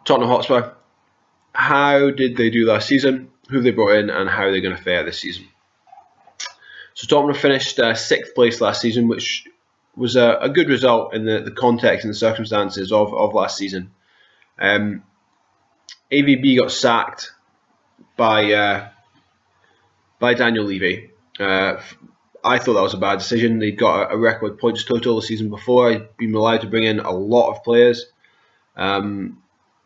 Tottenham Hotspur, how did they do last season? Who have they brought in, and how are they going to fare this season? So Tottenham finished 6th place last season, which was a good result in the context and the circumstances of last season. AVB got sacked by Daniel Levy. I thought that was a bad decision. They'd got a record points total the season before. He'd been allowed to bring in a lot of players. And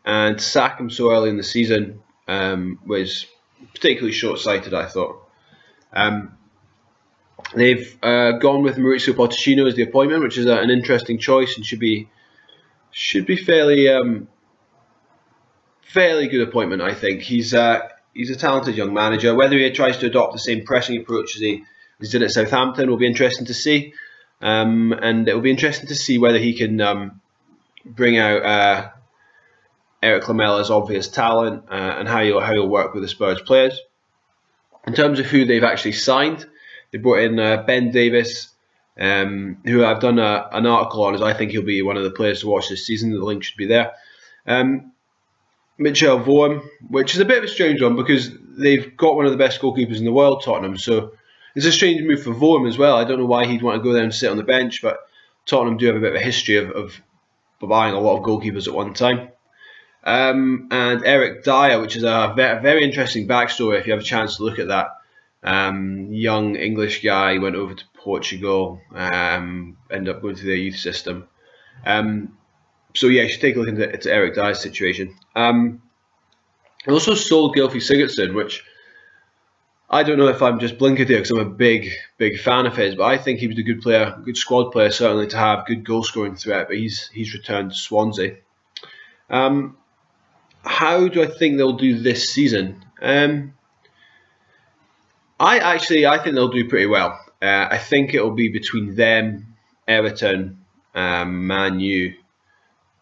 to sack him so early in the season was particularly short-sighted, I thought. They've gone with Mauricio Pochettino as the appointment, which is an interesting choice and should be fairly good appointment. I think he's a talented young manager. Whether he tries to adopt the same pressing approach as he did at Southampton will be interesting to see, and it will be interesting to see whether he can bring out Eric Lamella's obvious talent and how he'll work with the Spurs players. In terms of who they've actually signed, they brought in Ben Davis, who I've done an article on, as I think he'll be one of the players to watch this season. The link should be there. Mitchell Vorm, which is a bit of a strange one because they've got one of the best goalkeepers in the world, Tottenham. So it's a strange move for Vorm as well. I don't know why he'd want to go there and sit on the bench, but Tottenham do have a bit of a history of buying a lot of goalkeepers at one time. And Eric Dyer, which is a very interesting backstory if you have a chance to look at that. Young English guy, went over to Portugal, ended up going through their youth system. So yeah, you should take a look into Eric Dyer's situation. They also sold Gylfi Sigurdsson, which I don't know if I'm just blinkered here because I'm a big fan of his, but I think he was a good player, good squad player certainly to have, good goal scoring threat. But he's returned to Swansea. How do I think they'll do this season? I think they'll do pretty well. I think it'll be between them, Everton, Man U,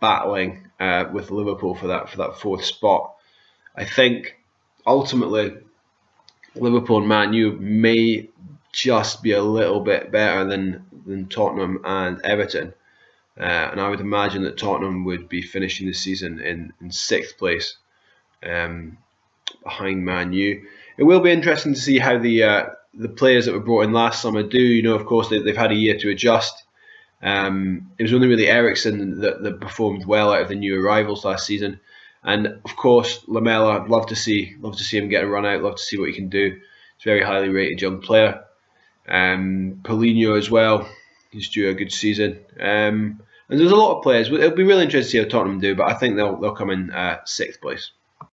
battling with Liverpool for that 4th spot. I think ultimately Liverpool and Man U may just be a little bit better than Tottenham and Everton. And I would imagine that Tottenham would be finishing the season in 6th place behind Man U. It will be interesting to see how the players that were brought in last summer do. You know, of course, they've had a year to adjust. It was only really Eriksen that performed well out of the new arrivals last season. And of course, Lamela, I'd love to see him get a run out, love to see what he can do. He's a very highly rated young player. Paulinho as well, he's due a good season. And there's a lot of players. It'll be really interesting to see how Tottenham do, but I think they'll come in 6th place.